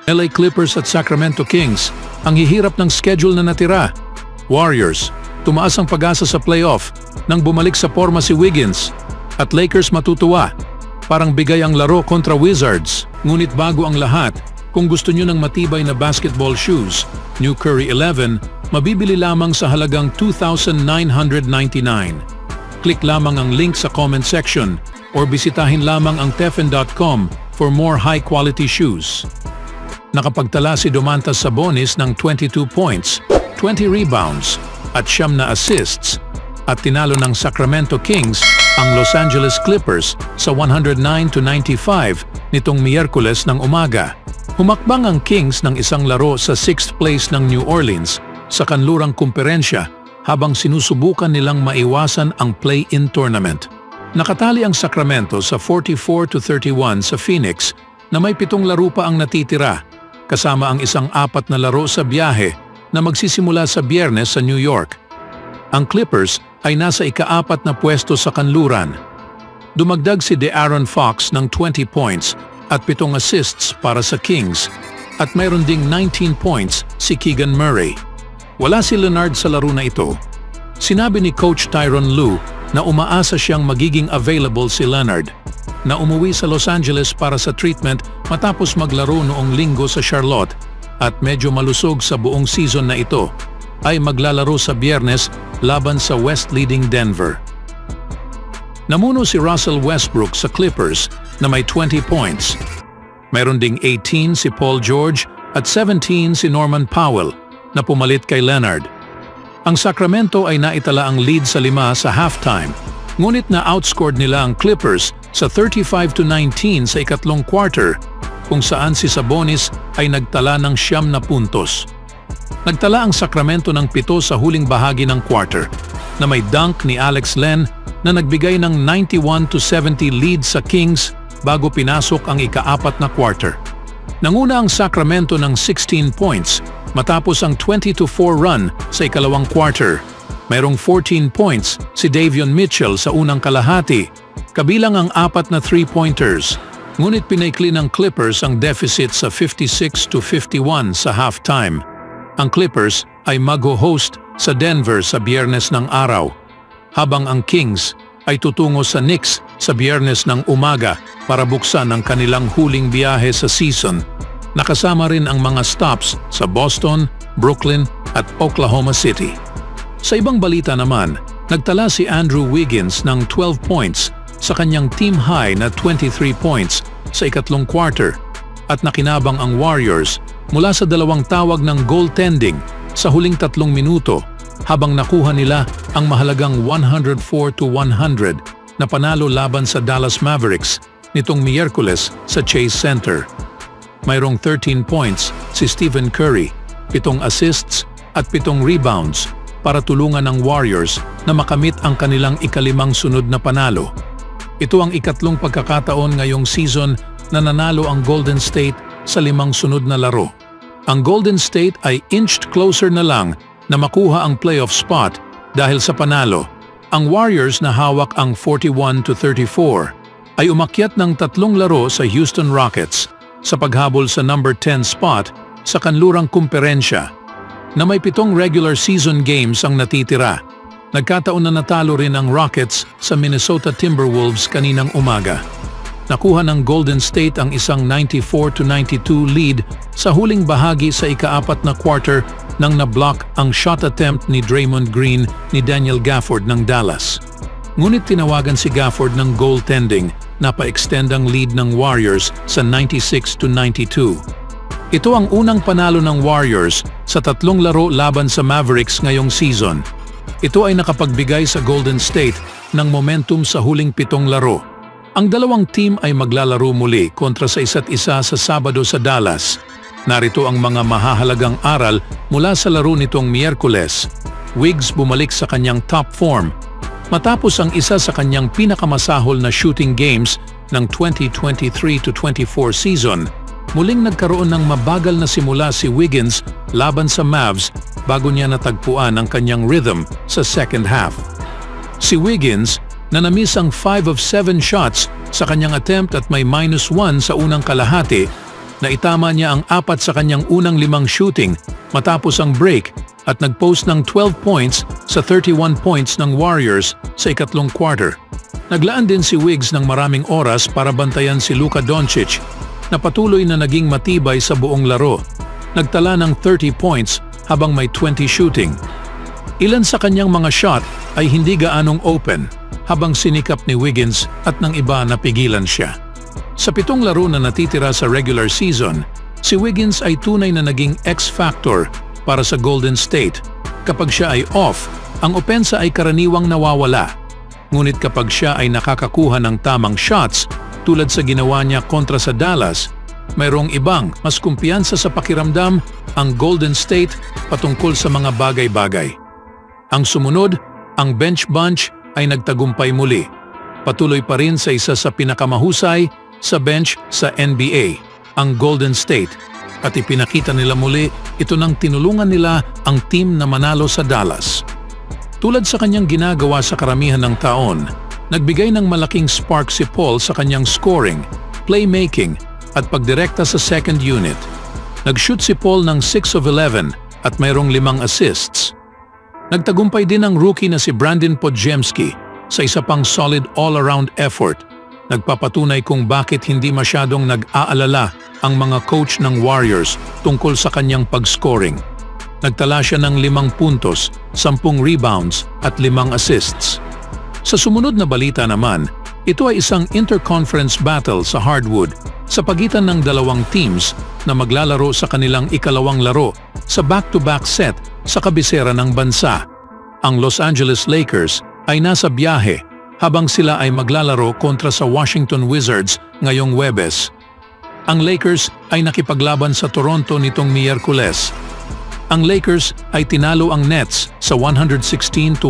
LA Clippers at Sacramento Kings ang hihirap ng schedule na natira. Warriors, tumaas ang pag-asa sa playoff nang bumalik sa forma si Wiggins. At Lakers matutuwa, parang bigay ang laro kontra Wizards. Ngunit bago ang lahat, kung gusto nyo ng matibay na basketball shoes, New Curry 11, mabibili lamang sa halagang $2,999. Click lamang ang link sa comment section or bisitahin lamang ang tefen.com for more high-quality shoes. Nakapagtala si Domantas Sabonis ng 22 points, 20 rebounds at 9 na assists at tinalo ng Sacramento Kings ang Los Angeles Clippers sa 109-95 nitong Miyerkules ng umaga. Humakbang ang Kings ng isang laro sa 6th place ng New Orleans sa kanlurang kumperensya habang sinusubukan nilang maiwasan ang play-in tournament. Nakatali ang Sacramento sa 44-31 sa Phoenix na may 7 laro pa ang natitira, kasama ang isang 4 na laro sa biyahe na magsisimula sa Biyernes sa New York. Ang Clippers ay nasa ika-4 na pwesto sa kanluran. Dumagdag si De'Aaron Fox ng 20 points at 7 assists para sa Kings at mayroon ding 19 points si Keegan Murray. Wala si Leonard sa laro na ito. Sinabi ni Coach Tyronn Lue na umaasa siyang magiging available si Leonard, na umuwi sa Los Angeles para sa treatment matapos maglaro noong linggo sa Charlotte at medyo malusog sa buong season na ito, ay maglalaro sa Biyernes laban sa West-leading Denver. Namuno si Russell Westbrook sa Clippers na may 20 points. Mayroon ding 18 si Paul George at 17 si Norman Powell na pumalit kay Leonard. Ang Sacramento ay naitala ang lead sa 5 sa halftime, ngunit na-outscored nila ang Clippers sa 35-19 sa ikatlong quarter, kung saan si Sabonis ay nagtala ng 9 na puntos. Nagtala ang Sacramento ng 7 sa huling bahagi ng quarter, na may dunk ni Alex Len na nagbigay ng 91-70 lead sa Kings bago pinasok ang ika-4 na quarter. Nanguna ang Sacramento ng 16 points matapos ang 20-4 run sa ikalawang quarter. Mayroong 14 points si Davion Mitchell sa unang kalahati, kabilang ang 4 na 3-pointers. Ngunit pinaikli ng Clippers ang deficit sa 56-51 sa halftime. Ang Clippers ay mag-host sa Denver sa Biyernes ng araw, habang ang Kings ay tutungo sa Knicks sa Biyernes ng umaga para buksan ang kanilang huling biyahe sa season. Nakasama rin ang mga stops sa Boston, Brooklyn at Oklahoma City. Sa ibang balita naman, nagtala si Andrew Wiggins ng 12 points sa kanyang team high na 23 points sa ikatlong quarter at nakinabang ang Warriors mula sa 2 tawag ng goaltending sa huling 3 minuto habang nakuha nila ang mahalagang 104-100 na panalo laban sa Dallas Mavericks nitong Miyerkules sa Chase Center. Mayroong 13 points si Stephen Curry, 7 assists at 7 rebounds para tulungan ng Warriors na makamit ang kanilang ika-5 sunod na panalo. Ito ang ikatlong pagkakataon ngayong season na nanalo ang Golden State sa 5 sunod na laro. Ang Golden State ay inched closer na lang na makuha ang playoff spot dahil sa panalo. Ang Warriors na hawak ang 41-34 ay umakyat ng 3 laro sa Houston Rockets sa paghabol sa number 10 spot sa kanlurang kumperensya, na may 7 regular season games ang natitira. Nagkataon na natalo rin ang Rockets sa Minnesota Timberwolves kaninang umaga. Nakuha ng Golden State ang isang 94-92 lead sa huling bahagi sa ika-4 na quarter nang na-block ang shot attempt ni Draymond Green ni Daniel Gafford ng Dallas. Ngunit tinawagan si Gafford ng goaltending na pa-extend ang lead ng Warriors sa 96-92. Ito ang unang panalo ng Warriors sa 3 laro laban sa Mavericks ngayong season. Ito ay nakapagbigay sa Golden State ng momentum sa huling 7 laro. Ang dalawang team ay maglalaro muli kontra sa isa't isa sa Sabado sa Dallas. Narito ang mga mahahalagang aral mula sa laro nitong Miyerkules. Wiggs bumalik sa kanyang top form matapos ang isa sa kanyang pinakamasahol na shooting games ng 2023-24 season. Muling nagkaroon ng mabagal na simula si Wiggins laban sa Mavs bago niya natagpuan ang kanyang rhythm sa second half. Si Wiggins na na-miss ang 5 of 7 shots sa kanyang attempt at may -1 sa unang kalahati Naitama niya ang 4 sa kanyang unang 5 shooting matapos ang break at nag-post ng 12 points sa 31 points ng Warriors sa ikatlong quarter. Naglaan din si Wiggs ng maraming oras para bantayan si Luka Doncic na patuloy na naging matibay sa buong laro. Nagtala ng 30 points habang may 20 shooting. Ilan sa kanyang mga shot ay hindi gaanong open habang sinikap ni Wiggins at ng iba napigilan siya. Sa 7 laro na natitira sa regular season, si Wiggins ay tunay na naging X-factor para sa Golden State. Kapag siya ay off, ang opensa ay karaniwang nawawala. Ngunit kapag siya ay nakakakuha ng tamang shots tulad sa ginawa niya kontra sa Dallas, mayroong ibang mas kumpiyansa sa pakiramdam ang Golden State patungkol sa mga bagay-bagay. Ang sumunod, ang bench bunch ay nagtagumpay muli. Patuloy pa rin sa isa sa pinakamahusay sa bench sa NBA, ang Golden State. At ipinakita nila muli ito nang tinulungan nila ang team na manalo sa Dallas. Tulad sa kanyang ginagawa sa karamihan ng taon, nagbigay ng malaking spark si Paul sa kanyang scoring, playmaking at pagdirekta sa second unit. Nag-shoot si Paul ng 6 of 11 at mayroong 5 assists. Nagtagumpay din ang rookie na si Brandon Podziemski sa isa pang solid all-around effort. Nagpapatunay kung bakit hindi masyadong nag-aalala ang mga coach ng Warriors tungkol sa kanyang pag-scoring. Nagtala siya ng 5 puntos, 10 rebounds at 5 assists. Sa sumunod na balita naman, ito ay isang interconference battle sa hardwood sa pagitan ng 2 teams na maglalaro sa kanilang ikalawang laro sa back-to-back set sa kabisera ng bansa. Ang Los Angeles Lakers ay nasa biyahe habang sila ay maglalaro kontra sa Washington Wizards ngayong Huwebes. Ang Lakers ay nakipaglaban sa Toronto nitong Miyerkules. Ang Lakers ay tinalo ang Nets sa 116-104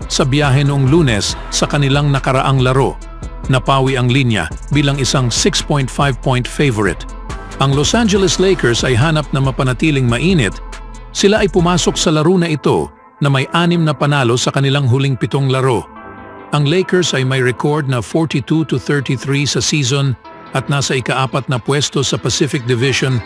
sa biyahe noong Lunes sa kanilang nakaraang laro. Napawi ang linya bilang isang 6.5-point favorite. Ang Los Angeles Lakers ay hanap na mapanatiling mainit. Sila ay pumasok sa laro na ito na may 6 na panalo sa kanilang huling 7 laro. Ang Lakers ay may record na 42-33 sa season at nasa ika-4 na pwesto sa Pacific Division,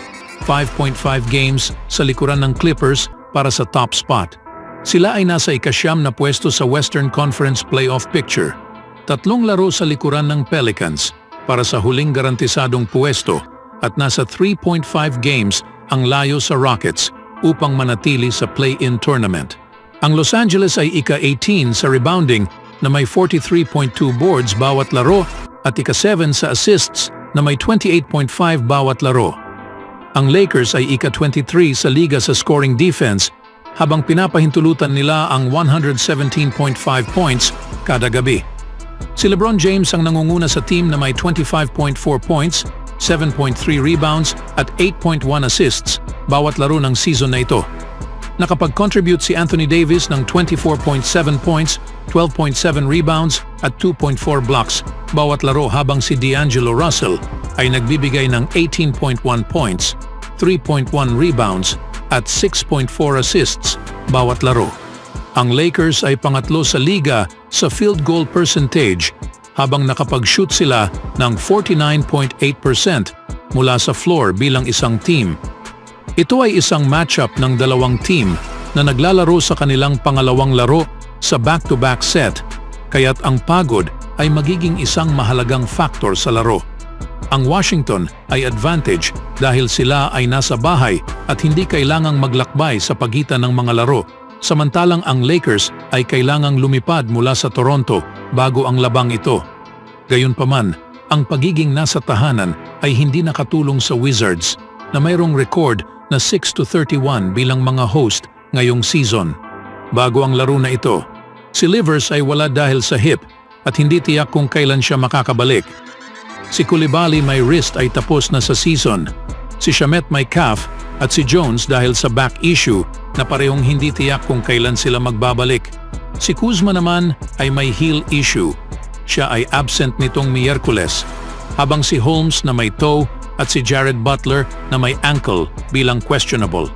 5.5 games sa likuran ng Clippers para sa top spot. Sila ay nasa ika-9 na pwesto sa Western Conference playoff picture. 3 laro sa likuran ng Pelicans para sa huling garantisadong pwesto at nasa 3.5 games ang layo sa Rockets upang manatili sa play-in tournament. Ang Los Angeles ay ika-18 sa rebounding na may 43.2 boards bawat laro at ika-7 sa assists na may 28.5 bawat laro. Ang Lakers ay ika-23 sa liga sa scoring defense habang pinapahintulutan nila ang 117.5 points kada gabi. Si LeBron James ang nangunguna sa team na may 25.4 points, 7.3 rebounds at 8.1 assists bawat laro ng season na ito. Nakapag-contribute si Anthony Davis ng 24.7 points, 12.7 rebounds at 2.4 blocks bawat laro habang si D'Angelo Russell ay nagbibigay ng 18.1 points, 3.1 rebounds at 6.4 assists bawat laro. Ang Lakers ay pangatlo sa liga sa field goal percentage habang nakapag-shoot sila ng 49.8% mula sa floor bilang isang team. Ito ay isang matchup ng 2 team na naglalaro sa kanilang pangalawang laro sa back-to-back set, kaya't ang pagod ay magiging isang mahalagang factor sa laro. Ang Washington ay advantage dahil sila ay nasa bahay at hindi kailangang maglakbay sa pagitan ng mga laro, samantalang ang Lakers ay kailangang lumipad mula sa Toronto bago ang labang ito. Gayunpaman, ang pagiging nasa tahanan ay hindi nakatulong sa Wizards na mayroong record na 6-31 bilang mga host ngayong season. Bago ang laro na ito, si Livers ay wala dahil sa hip at hindi tiyak kung kailan siya makakabalik. Si Coulibaly may wrist ay tapos na sa season. Si Shamet may calf at si Jones dahil sa back issue na parehong hindi tiyak kung kailan sila magbabalik. Si Kuzma naman ay may heel issue. Siya ay absent nitong Miyerkules, habang si Holmes na may toe at si Jared Butler na may ankle bilang questionable.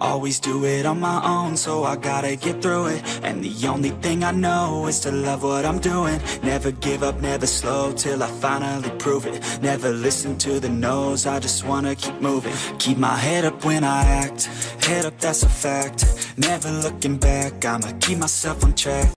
Always do it on my own, so I gotta get through it. And the only thing I know is to love what I'm doing. Never give up, never slow, till I finally prove it. Never listen to the no's, I just wanna keep moving. Keep my head up when I act, head up, that's a fact. Never looking back, I'ma keep myself on track.